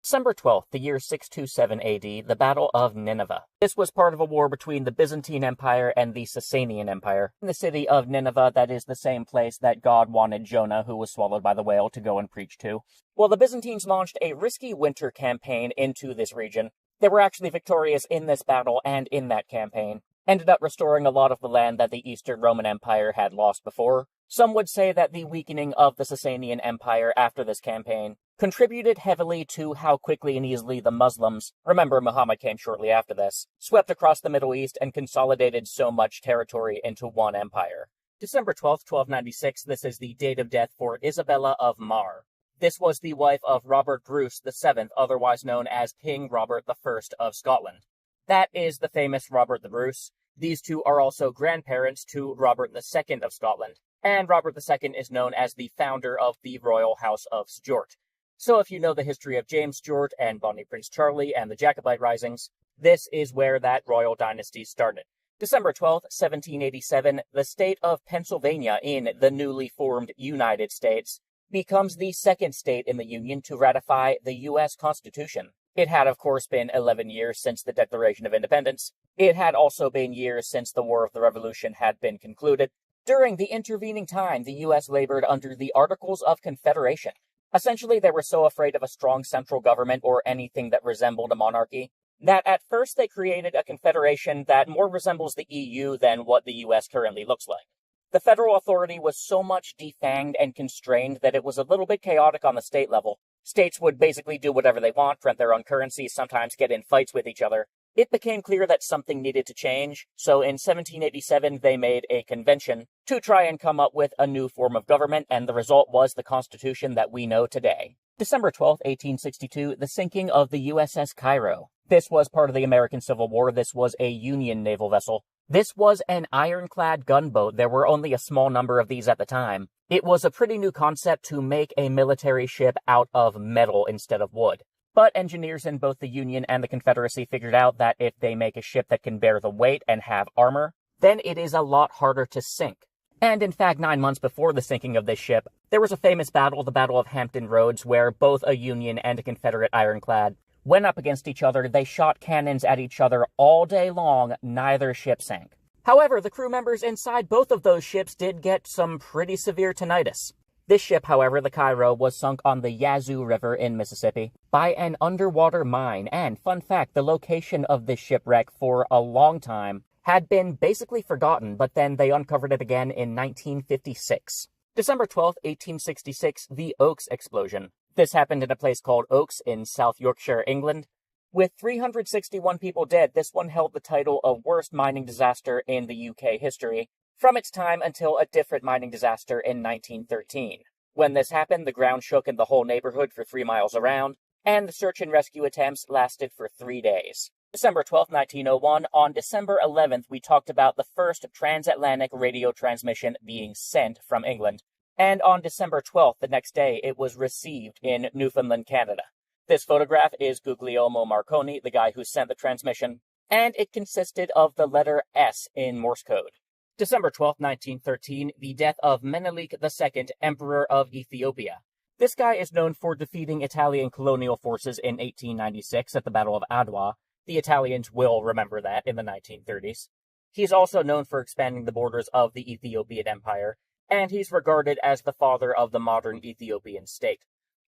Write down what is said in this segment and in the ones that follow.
December 12th, the year 627 AD, the Battle of Nineveh. This was part of a war between the Byzantine Empire and the Sasanian Empire. In the city of Nineveh, that is the same place that God wanted Jonah, who was swallowed by the whale, to go and preach to. Well, the Byzantines launched a risky winter campaign into this region. They were actually victorious in this battle and in that campaign. Ended up restoring a lot of the land that the Eastern Roman Empire had lost before. Some would say that the weakening of the Sasanian Empire after this campaign contributed heavily to how quickly and easily the Muslims, remember Muhammad came shortly after this, swept across the Middle East and consolidated so much territory into one empire. December 12th, 1296, this is the date of death for Isabella of Mar. This was the wife of Robert Bruce VII, otherwise known as King Robert I of Scotland. That is the famous Robert the Bruce. These two are also grandparents to Robert II of Scotland, and Robert II is known as the founder of the Royal House of Stuart. So if you know the history of James Stuart and Bonnie Prince Charlie and the Jacobite risings, this is where that royal dynasty started. December 12th, 1787, the state of Pennsylvania in the newly formed United States becomes the second state in the Union to ratify the U.S. Constitution. It had, of course, been 11 years since the Declaration of Independence. It had also been years since the War of the Revolution had been concluded. During the intervening time, the U.S. labored under the Articles of Confederation. Essentially, they were so afraid of a strong central government or anything that resembled a monarchy that at first they created a confederation that more resembles the EU than what the US currently looks like. The federal authority was so much defanged and constrained that it was a little bit chaotic on the state level. States would basically do whatever they want, print their own currency, sometimes get in fights with each other. It became clear that something needed to change, so in 1787 they made a convention to try and come up with a new form of government, and the result was the Constitution that we know today. December 12, 1862, the sinking of the USS Cairo. This was part of the American Civil War. This was a Union naval vessel. This was an ironclad gunboat. There were only a small number of these at the time. It was a pretty new concept to make a military ship out of metal instead of wood. But engineers in both the Union and the Confederacy figured out that if they make a ship that can bear the weight and have armor, then it is a lot harder to sink. And in fact, 9 months before the sinking of this ship, there was a famous battle, the Battle of Hampton Roads, where both a Union and a Confederate ironclad went up against each other. They shot cannons at each other all day long. Neither ship sank. However, the crew members inside both of those ships did get some pretty severe tinnitus. This ship, however, the Cairo, was sunk on the Yazoo River in Mississippi by an underwater mine, and fun fact, the location of this shipwreck for a long time had been basically forgotten, but then they uncovered it again in 1956. December 12, 1866, the Oaks explosion. This happened in a place called Oaks in South Yorkshire, England. With 361 people dead, this one held the title of worst mining disaster in the UK history, from its time until a different mining disaster in 1913. When this happened, the ground shook in the whole neighborhood for 3 miles around, and the search and rescue attempts lasted for 3 days. December 12, 1901, on December 11th, we talked about the first transatlantic radio transmission being sent from England. And on December 12th, the next day, it was received in Newfoundland, Canada. This photograph is Guglielmo Marconi, the guy who sent the transmission, and it consisted of the letter S in Morse code. December 12, 1913, the death of Menelik II, Emperor of Ethiopia. This guy is known for defeating Italian colonial forces in 1896 at the Battle of Adwa. The Italians will remember that in the 1930s. He's also known for expanding the borders of the Ethiopian Empire, and he's regarded as the father of the modern Ethiopian state.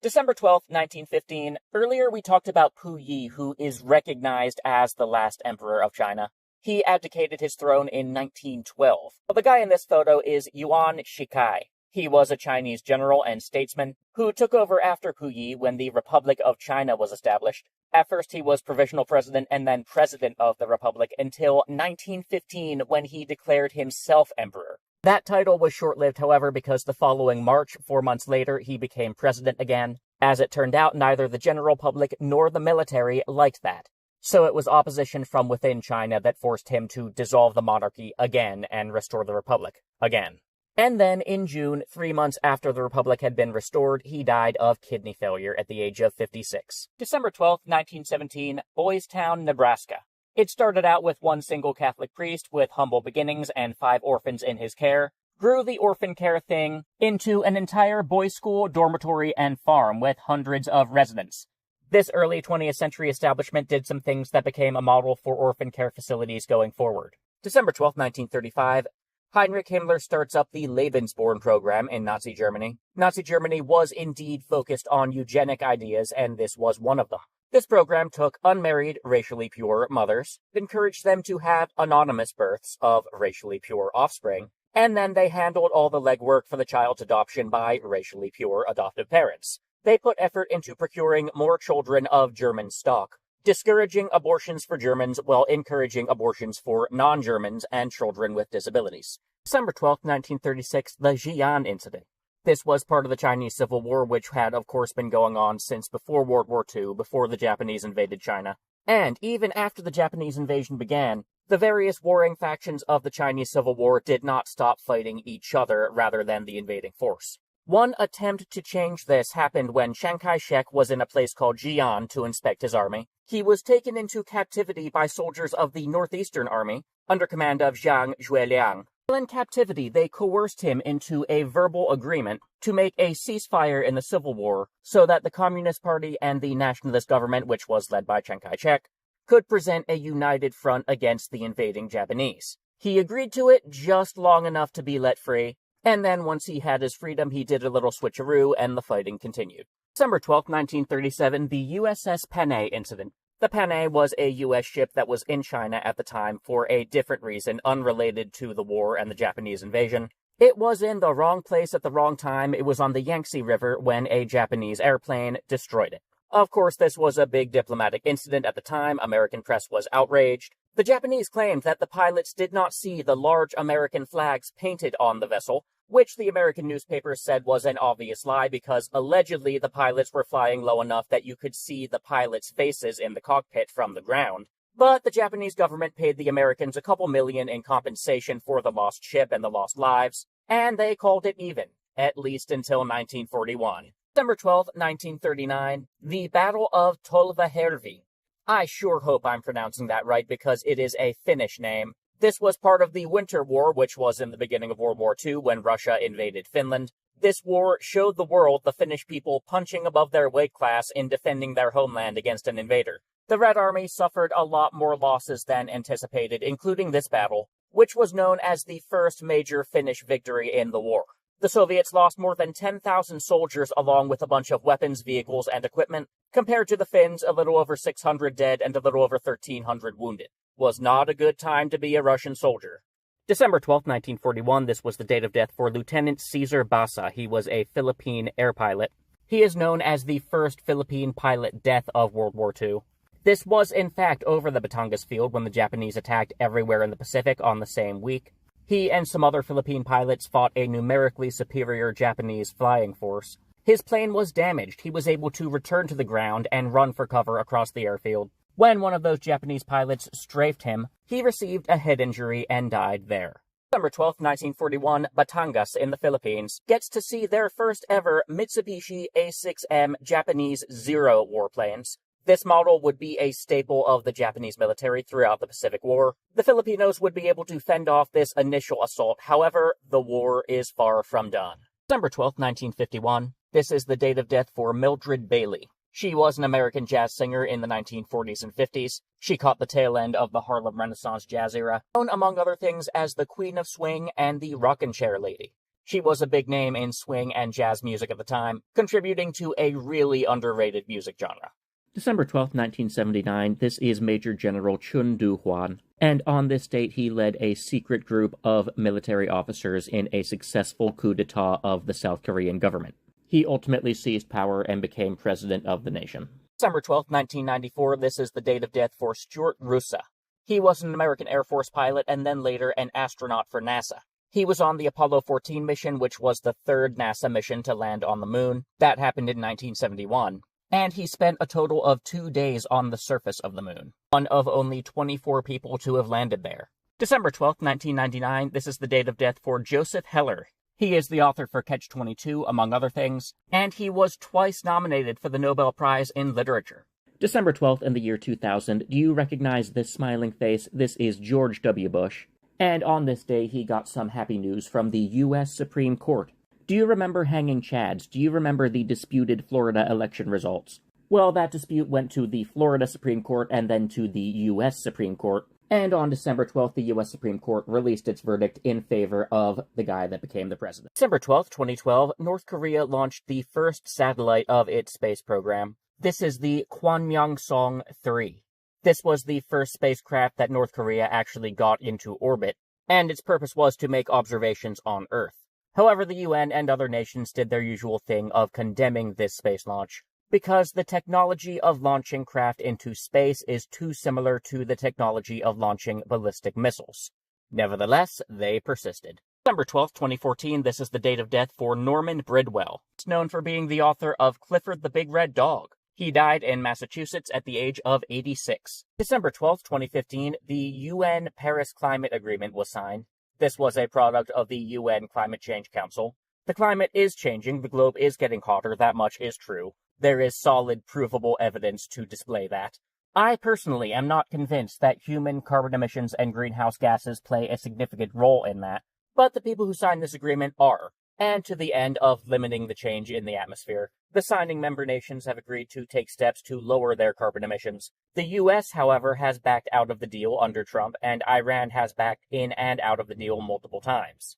December 12, 1915, earlier we talked about Puyi, who is recognized as the last emperor of China. He abdicated his throne in 1912. Well, the guy in this photo is Yuan Shikai. He was a Chinese general and statesman who took over after Puyi when the Republic of China was established. At first he was provisional president and then president of the Republic until 1915 when he declared himself emperor. That title was short-lived, however, because the following March, 4 months later, he became president again. As it turned out, neither the general public nor the military liked that. So it was opposition from within China that forced him to dissolve the monarchy again and restore the republic again. And then in June, 3 months after the republic had been restored, he died of kidney failure at the age of 56. December 12, 1917, Boys Town, Nebraska. It started out with one single Catholic priest with humble beginnings and 5 orphans in his care, grew the orphan care thing into an entire boys' school, dormitory, and farm with hundreds of residents. This early 20th century establishment did some things that became a model for orphan care facilities going forward. December 12, 1935, Heinrich Himmler starts up the Lebensborn program in Nazi Germany. Nazi Germany was indeed focused on eugenic ideas, and this was one of them. This program took unmarried, racially pure mothers, encouraged them to have anonymous births of racially pure offspring, and then they handled all the legwork for the child's adoption by racially pure adoptive parents. They put effort into procuring more children of German stock, discouraging abortions for Germans while encouraging abortions for non-Germans and children with disabilities. December 12, 1936, the Xi'an Incident. This was part of the Chinese Civil War, which had, of course, been going on since before World War II, before the Japanese invaded China. And even after the Japanese invasion began, the various warring factions of the Chinese Civil War did not stop fighting each other rather than the invading force. One attempt to change this happened when Chiang Kai-shek was in a place called Xi'an to inspect his army. He was taken into captivity by soldiers of the Northeastern Army, under command of Zhang Zhueliang. While in captivity, they coerced him into a verbal agreement to make a ceasefire in the Civil War so that the Communist Party and the nationalist government, which was led by Chiang Kai-shek, could present a united front against the invading Japanese. He agreed to it just long enough to be let free, and then once he had his freedom, he did a little switcheroo and the fighting continued. December 12, 1937, the USS Panay Incident. The Panay was a U.S. ship that was in China at the time for a different reason unrelated to the war and the Japanese invasion. It was in the wrong place at the wrong time. It was on the Yangtze River when a Japanese airplane destroyed it. Of course, this was a big diplomatic incident at the time. American press was outraged. The Japanese claimed that the pilots did not see the large American flags painted on the vessel, which the American newspapers said was an obvious lie because allegedly the pilots were flying low enough that you could see the pilots' faces in the cockpit from the ground. But the Japanese government paid the Americans a couple million in compensation for the lost ship and the lost lives, and they called it even, at least until 1941. December 12, 1939, the Battle of Tolvajärvi. I sure hope I'm pronouncing that right because it is a Finnish name. This was part of the Winter War, which was in the beginning of World War II when Russia invaded Finland. This war showed the world the Finnish people punching above their weight class in defending their homeland against an invader. The Red Army suffered a lot more losses than anticipated, including this battle, which was known as the first major Finnish victory in the war. The Soviets lost more than 10,000 soldiers along with a bunch of weapons, vehicles, and equipment, compared to the Finns, a little over 600 dead and a little over 1,300 wounded. Was not a good time to be a Russian soldier. December 12, 1941, this was the date of death for Lieutenant Cesar Basa. He was a Philippine air pilot. He is known as the first Philippine pilot death of World War II. This was, in fact, over the Batangas Field when the Japanese attacked everywhere in the Pacific on the same week. He and some other Philippine pilots fought a numerically superior Japanese flying force. His plane was damaged. He was able to return to the ground and run for cover across the airfield. When one of those Japanese pilots strafed him, he received a head injury and died there. December 12, 1941, Batangas in the Philippines gets to see their first ever Mitsubishi A6M Japanese Zero warplanes. This model would be a staple of the Japanese military throughout the Pacific War. The Filipinos would be able to fend off this initial assault. However, the war is far from done. December 12, 1951. This is the date of death for Mildred Bailey. She was an American jazz singer in the 1940s and 50s. She caught the tail end of the Harlem Renaissance jazz era, known among other things as the Queen of Swing and the Rockin' Chair Lady. She was a big name in swing and jazz music at the time, contributing to a really underrated music genre. December 12, 1979, this is Major General Chun Du-hwan, and on this date he led a secret group of military officers in a successful coup d'etat of the South Korean government. He ultimately seized power and became president of the nation. December 12, 1994, this is the date of death for Stuart Roosa. He was an American Air Force pilot and then later an astronaut for NASA. He was on the Apollo 14 mission, which was the third NASA mission to land on the moon. That happened in 1971. And he spent a total of 2 days on the surface of the moon, one of only 24 people to have landed there. December 12, 1999, this is the date of death for Joseph Heller. He is the author for Catch-22, among other things, and he was twice nominated for the Nobel Prize in Literature. December 12th in the year 2000, do you recognize this smiling face? This is George W. Bush. And on this day, he got some happy news from the U.S. Supreme Court. Do you remember hanging chads? Do you remember the disputed Florida election results? Well, that dispute went to the Florida Supreme Court and then to the U.S. Supreme Court. And on December 12th, the U.S. Supreme Court released its verdict in favor of the guy that became the president. December 12th, 2012, North Korea launched the first satellite of its space program. This is the Kwanmyongsong 3. This was the first spacecraft that North Korea actually got into orbit, and its purpose was to make observations on Earth. However, the UN and other nations did their usual thing of condemning this space launch, because the technology of launching craft into space is too similar to the technology of launching ballistic missiles. Nevertheless, they persisted. December 12, 2014, this is the date of death for Norman Bridwell. He's known for being the author of Clifford the Big Red Dog. He died in Massachusetts at the age of 86. December 12, 2015, the UN Paris Climate Agreement was signed. This was a product of the UN Climate Change Council. The climate is changing, the globe is getting hotter, that much is true. There is solid, provable evidence to display that. I personally am not convinced that human carbon emissions and greenhouse gases play a significant role in that, but the people who signed this agreement are. And to the end of limiting the change in the atmosphere, the signing member nations have agreed to take steps to lower their carbon emissions. The US, however, has backed out of the deal under Trump, and Iran has backed in and out of the deal multiple times.